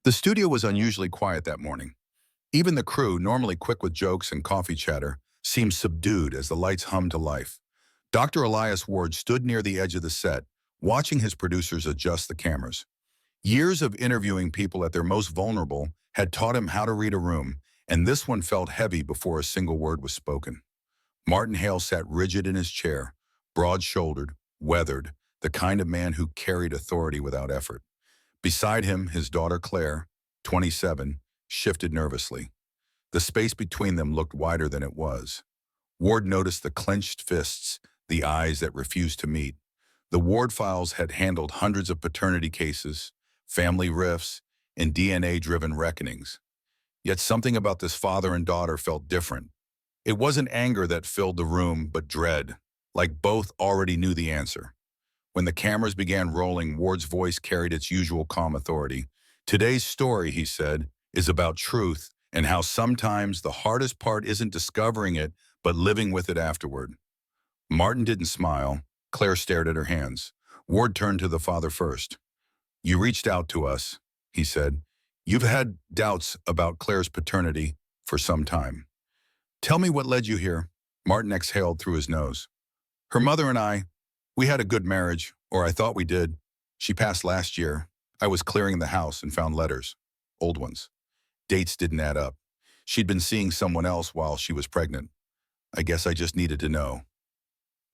The studio was unusually quiet that morning. Even the crew, normally quick with jokes and coffee chatter, seemed subdued as the lights hummed to life. Dr. Elias Ward stood near the edge of the set, watching his producers adjust the cameras. Years of interviewing people at their most vulnerable had taught him how to read a room, and this one felt heavy before a single word was spoken. Martin Hale sat rigid in his chair, broad-shouldered, weathered, the kind of man who carried authority without effort. Beside him, his daughter Claire, 27, shifted nervously. The space between them looked wider than it was. Ward noticed the clenched fists, the eyes that refused to meet. The Ward files had handled hundreds of paternity cases, family rifts, and DNA-driven reckonings. Yet something about this father and daughter felt different. It wasn't anger that filled the room, but dread, like both already knew the answer. When the cameras began rolling, Ward's voice carried its usual calm authority. "Today's story," he said, "is about truth and how sometimes the hardest part isn't discovering it, but living with it afterward." Martin didn't smile. Claire stared at her hands. Ward turned to the father first. "You reached out to us," he said. "You've had doubts about Claire's paternity for some time. Tell me what led you here." Martin exhaled through his nose. "Her mother and we had a good marriage, or I thought we did. She passed last year. I was clearing the house and found letters. Old ones. Dates didn't add up. She'd been seeing someone else while she was pregnant. I guess I just needed to know."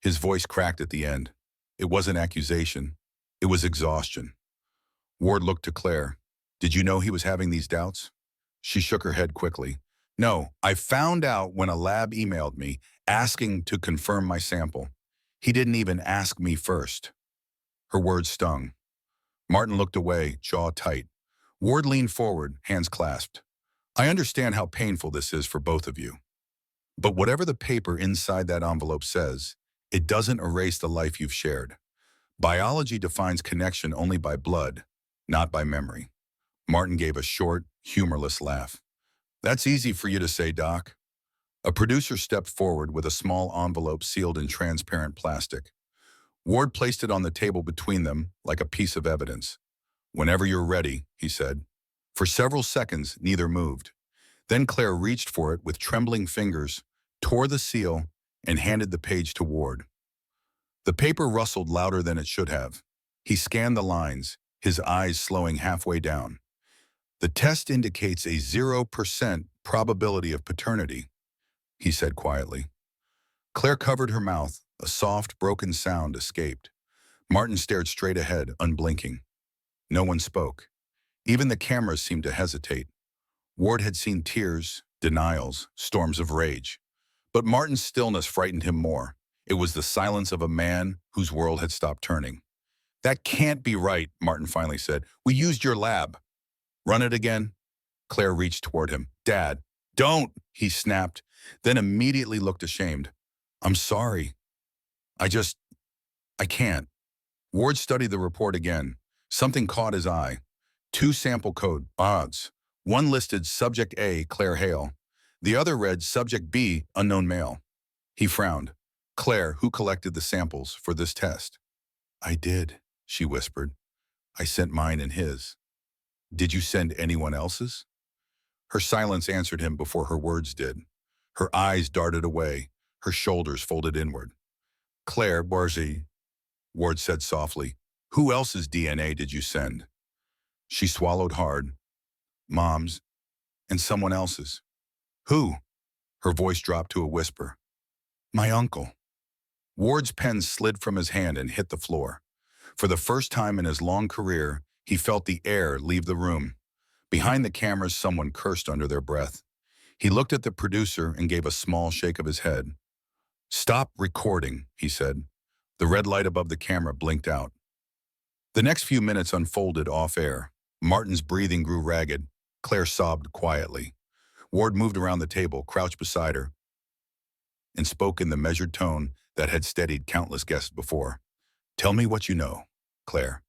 His voice cracked at the end. It wasn't accusation. It was exhaustion. Ward looked to Claire. "Did you know he was having these doubts?" She shook her head quickly. "No, I found out when a lab emailed me asking to confirm my sample. He didn't even ask me first." Her words stung. Martin looked away, jaw tight. Ward leaned forward, hands clasped. "I understand how painful this is for both of you. But whatever the paper inside that envelope says, it doesn't erase the life you've shared. Biology defines connection only by blood, not by memory." Martin gave a short, humorless laugh. "That's easy for you to say, Doc." A producer stepped forward with a small envelope sealed in transparent plastic. Ward placed it on the table between them like a piece of evidence. "Whenever you're ready," he said. For several seconds, neither moved. Then Claire reached for it with trembling fingers, tore the seal, and handed the page to Ward. The paper rustled louder than it should have. He scanned the lines, his eyes slowing halfway down. "The test indicates a 0% probability of paternity," he said quietly. Claire covered her mouth. A soft, broken sound escaped. Martin stared straight ahead, unblinking. No one spoke. Even the cameras seemed to hesitate. Ward had seen tears, denials, storms of rage. But Martin's stillness frightened him more. It was the silence of a man whose world had stopped turning. "That can't be right," Martin finally said. "We used your lab." "Run it again?" Claire reached toward him. "Dad, don't," he snapped, then immediately looked ashamed. "I'm sorry. I can't." Ward studied the report again. Something caught his eye. Two sample code odds. One listed Subject A, Claire Hale. The other read Subject B, unknown male. He frowned. "Claire, who collected the samples for this test?" "I did," she whispered. "I sent mine and his." "Did you send anyone else's?" Her silence answered him before her words did. Her eyes darted away, her shoulders folded inward. "Claire Barzy," Ward said softly. "Who else's DNA did you send?" She swallowed hard. "Mom's, and someone else's." "Who?" Her voice dropped to a whisper. "My uncle." Ward's pen slid from his hand and hit the floor. For the first time in his long career, he felt the air leave the room. Behind the cameras, someone cursed under their breath. He looked at the producer and gave a small shake of his head. "Stop recording," he said. The red light above the camera blinked out. The next few minutes unfolded off-air. Martin's breathing grew ragged. Claire sobbed quietly. Ward moved around the table, crouched beside her, and spoke in the measured tone that had steadied countless guests before. "Tell me what you know, Claire.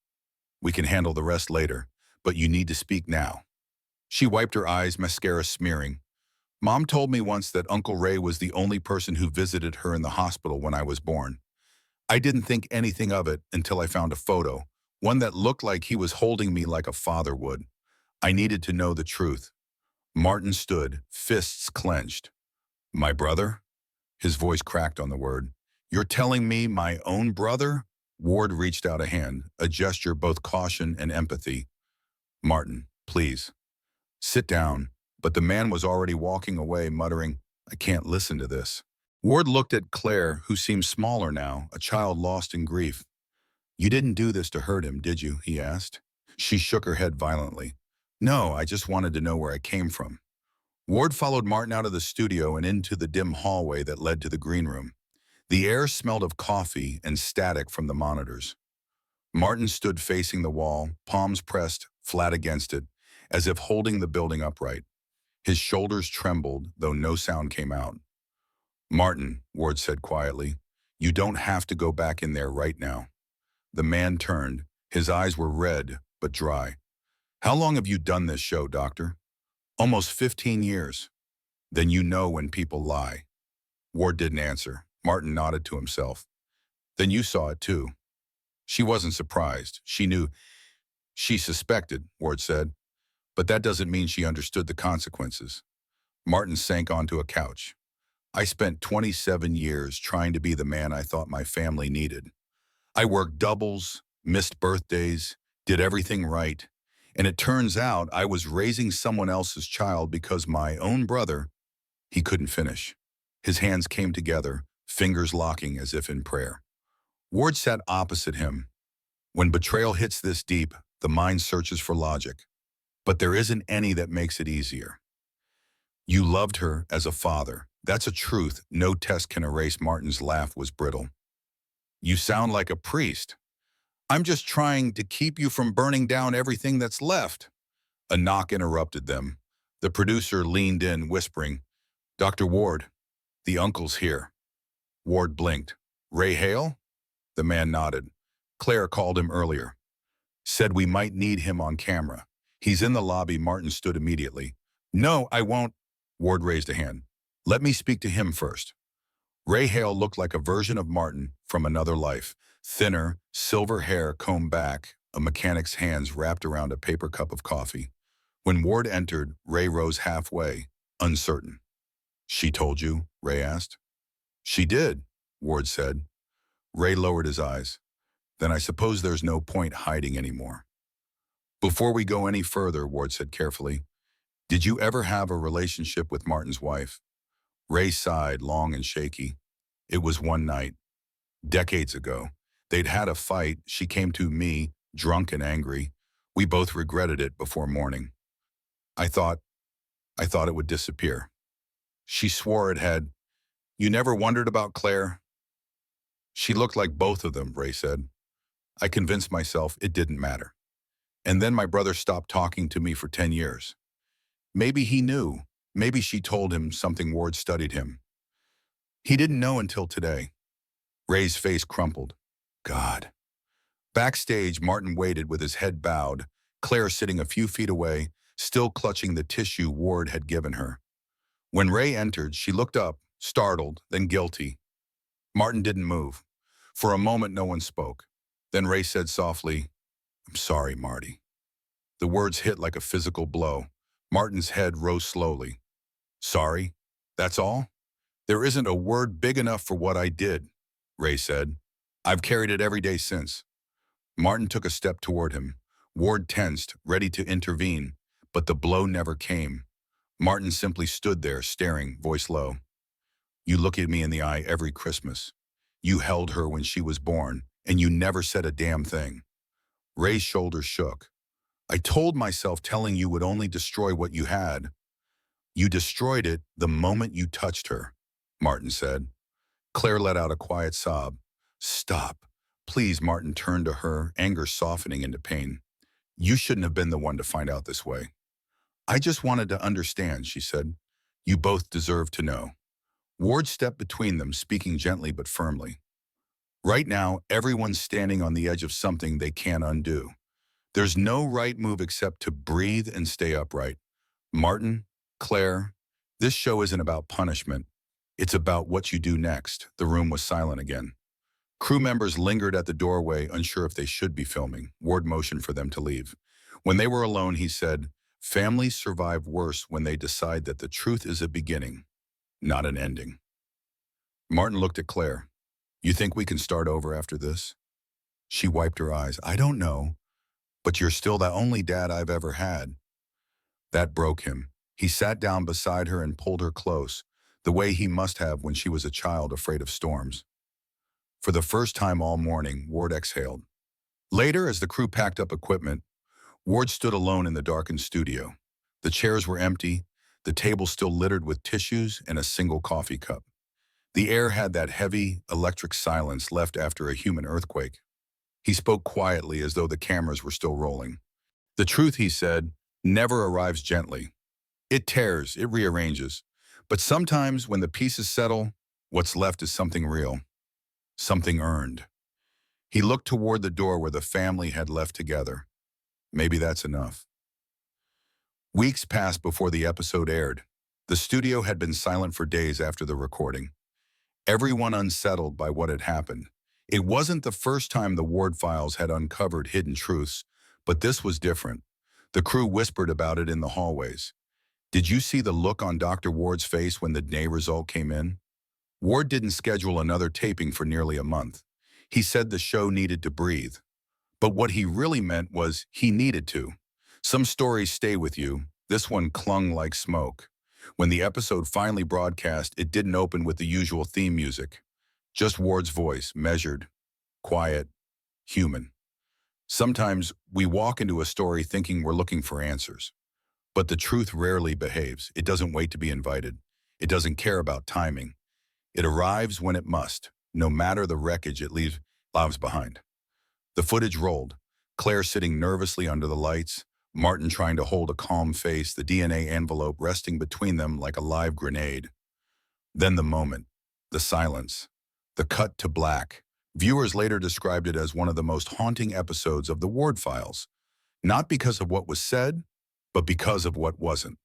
We can handle the rest later, but you need to speak now." She wiped her eyes, mascara smearing. "Mom told me once that Uncle Ray was the only person who visited her in the hospital when I was born. I didn't think anything of it until I found a photo, one that looked like he was holding me like a father would. I needed to know the truth. Martin stood, fists clenched. My brother? His voice cracked on the word. You're telling me my own brother? Ward reached out a hand, a gesture both caution and empathy. Martin, please. Sit down. But the man was already walking away, muttering, I can't listen to this. Ward looked at Claire, who seemed smaller now, a child lost in grief. You didn't do this to hurt him, did you? He asked. She shook her head violently. No, I just wanted to know where I came from. Ward followed Martin out of the studio and into the dim hallway that led to the green room. The air smelled of coffee and static from the monitors. Martin stood facing the wall, palms pressed flat against it, as if holding the building upright. His shoulders trembled, though no sound came out. Martin, Ward said quietly, you don't have to go back in there right now. The man turned. His eyes were red, but dry. How long have you done this show, Doctor? Almost 15 years. Then you know when people lie. Ward didn't answer. Martin nodded to himself. Then you saw it too. She wasn't surprised. She knew. She suspected, Ward said. But that doesn't mean she understood the consequences. Martin sank onto a couch. I spent 27 years trying to be the man I thought my family needed. I worked doubles, missed birthdays, did everything right. And it turns out I was raising someone else's child because my own brother, he couldn't finish. His hands came together, fingers locking as if in prayer. Ward sat opposite him. When betrayal hits this deep, the mind searches for logic. But there isn't any that makes it easier. You loved her as a father. That's a truth no test can erase. Martin's laugh was brittle. You sound like a priest. I'm just trying to keep you from burning down everything that's left. A knock interrupted them. The producer leaned in, whispering, Dr. Ward, the uncle's here. Ward blinked. Ray Hale? The man nodded. Claire called him earlier. Said we might need him on camera. He's in the lobby. Martin stood immediately. No, I won't. Ward raised a hand. Let me speak to him first. Ray Hale looked like a version of Martin from another life. Thinner, silver hair combed back, a mechanic's hands wrapped around a paper cup of coffee. When Ward entered, Ray rose halfway, uncertain. She told you? Ray asked. She did, Ward said. Ray lowered his eyes. Then I suppose there's no point hiding anymore. Before we go any further, Ward said carefully, did you ever have a relationship with Martin's wife? Ray sighed, long and shaky. It was one night. Decades ago. They'd had a fight. She came to me, drunk and angry. We both regretted it before morning. I thought it would disappear. She swore it had. You never wondered about Claire? She looked like both of them, Ray said. I convinced myself it didn't matter. And then my brother stopped talking to me for 10 years. Maybe he knew. Maybe she told him something. Ward studied him. He didn't know until today. Ray's face crumpled. God. Backstage, Martin waited with his head bowed, Claire sitting a few feet away, still clutching the tissue Ward had given her. When Ray entered, she looked up, startled, then guilty. Martin didn't move. For a moment, no one spoke. Then Ray said softly, I'm sorry, Marty. The words hit like a physical blow. Martin's head rose slowly. Sorry? That's all? There isn't a word big enough for what I did, Ray said. I've carried it every day since. Martin took a step toward him. Ward tensed, ready to intervene, but the blow never came. Martin simply stood there, staring, voice low. You look at me in the eye every Christmas. You held her when she was born, and you never said a damn thing. Ray's shoulders shook. I told myself telling you would only destroy what you had. You destroyed it the moment you touched her, Martin said. Claire let out a quiet sob. Stop. Please, Martin turned to her, anger softening into pain. You shouldn't have been the one to find out this way. I just wanted to understand, she said. You both deserve to know. Ward stepped between them, speaking gently but firmly. Right now, everyone's standing on the edge of something they can't undo. There's no right move except to breathe and stay upright. Martin, Claire, this show isn't about punishment. It's about what you do next. The room was silent again. Crew members lingered at the doorway, unsure if they should be filming. Ward motioned for them to leave. When they were alone, he said, Families survive worse when they decide that the truth is a beginning, not an ending. Martin looked at Claire. You think we can start over after this? She wiped her eyes. I don't know, but you're still the only dad I've ever had. That broke him. He sat down beside her and pulled her close, the way he must have when she was a child afraid of storms. For the first time all morning, Ward exhaled. Later, as the crew packed up equipment, Ward stood alone in the darkened studio. The chairs were empty, the table still littered with tissues and a single coffee cup. The air had that heavy, electric silence left after a human earthquake. He spoke quietly as though the cameras were still rolling. The truth, he said, never arrives gently. It tears, it rearranges. But sometimes when the pieces settle, what's left is something real, something earned. He looked toward the door where the family had left together. Maybe that's enough. Weeks passed before the episode aired. The studio had been silent for days after the recording. Everyone unsettled by what had happened. It wasn't the first time the Ward files had uncovered hidden truths, but this was different. The crew whispered about it in the hallways. Did you see the look on Dr. Ward's face when the DNA result came in? Ward didn't schedule another taping for nearly a month. He said the show needed to breathe. But what he really meant was he needed to. Some stories stay with you. This one clung like smoke. When the episode finally broadcast, it didn't open with the usual theme music. Just Ward's voice, measured, quiet, human. Sometimes we walk into a story thinking we're looking for answers. But the truth rarely behaves. It doesn't wait to be invited. It doesn't care about timing. It arrives when it must, no matter the wreckage it leaves behind. The footage rolled, Claire sitting nervously under the lights, Martin trying to hold a calm face, the DNA envelope resting between them like a live grenade. Then the moment, the silence, the cut to black. Viewers later described it as one of the most haunting episodes of the Ward files, not because of what was said, but because of what wasn't.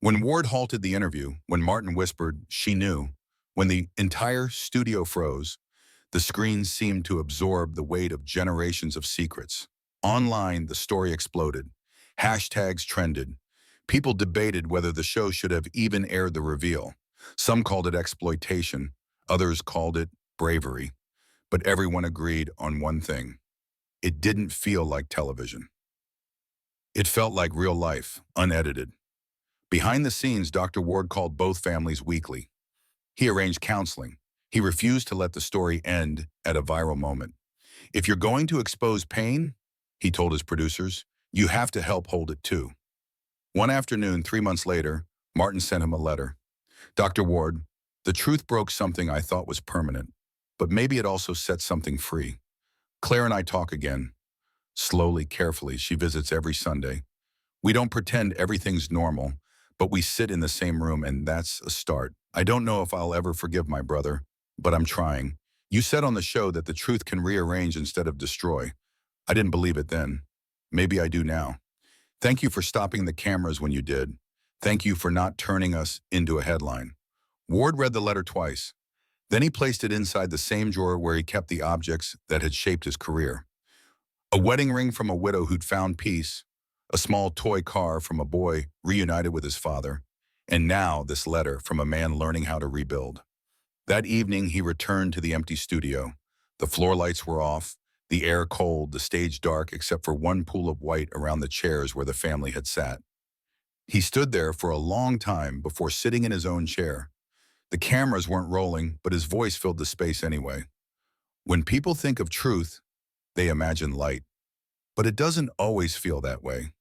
When Ward halted the interview, when Martin whispered, she knew, when the entire studio froze, the screen seemed to absorb the weight of generations of secrets. Online, the story exploded. Hashtags trended. People debated whether the show should have even aired the reveal. Some called it exploitation. Others called it bravery. But everyone agreed on one thing. It didn't feel like television. It felt like real life, unedited. Behind the scenes, Dr. Ward called both families weekly. He arranged counseling. He refused to let the story end at a viral moment. If you're going to expose pain, he told his producers, you have to help hold it too. One afternoon, 3 months later, Martin sent him a letter. Dr. Ward, the truth broke something I thought was permanent, but maybe it also set something free. Claire and I talk again. Slowly, carefully, she visits every Sunday. We don't pretend everything's normal, but we sit in the same room, and that's a start. I don't know if I'll ever forgive my brother, but I'm trying. You said on the show that the truth can rearrange instead of destroy. I didn't believe it then. Maybe I do now. Thank you for stopping the cameras when you did. Thank you for not turning us into a headline. Ward read the letter twice. Then he placed it inside the same drawer where he kept the objects that had shaped his career. A wedding ring from a widow who'd found peace, a small toy car from a boy reunited with his father, and now this letter from a man learning how to rebuild. That evening, he returned to the empty studio. The floor lights were off, the air cold, the stage dark except for one pool of white around the chairs where the family had sat. He stood there for a long time before sitting in his own chair. The cameras weren't rolling, but his voice filled the space anyway. When people think of truth, they imagine light. But it doesn't always feel that way.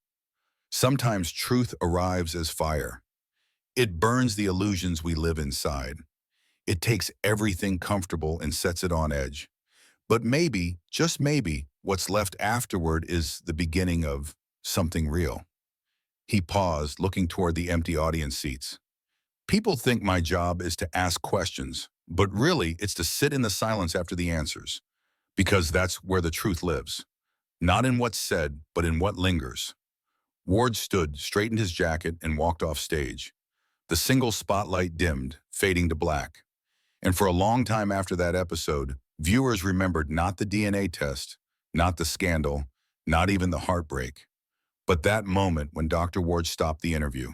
Sometimes truth arrives as fire. It burns the illusions we live inside. It takes everything comfortable and sets it on edge. But maybe, just maybe, what's left afterward is the beginning of something real. He paused, looking toward the empty audience seats. People think my job is to ask questions, but really it's to sit in the silence after the answers, because that's where the truth lives. Not in what's said, but in what lingers. Ward stood, straightened his jacket, and walked off stage. The single spotlight dimmed, fading to black. And for a long time after that episode, viewers remembered not the DNA test, not the scandal, not even the heartbreak, But that moment when Dr. Ward stopped the interview,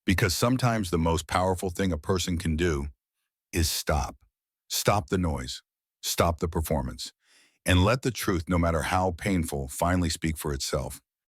because sometimes the most powerful thing a person can do is stop. Stop the noise. Stop the performance. And let the truth, no matter how painful, finally speak for itself.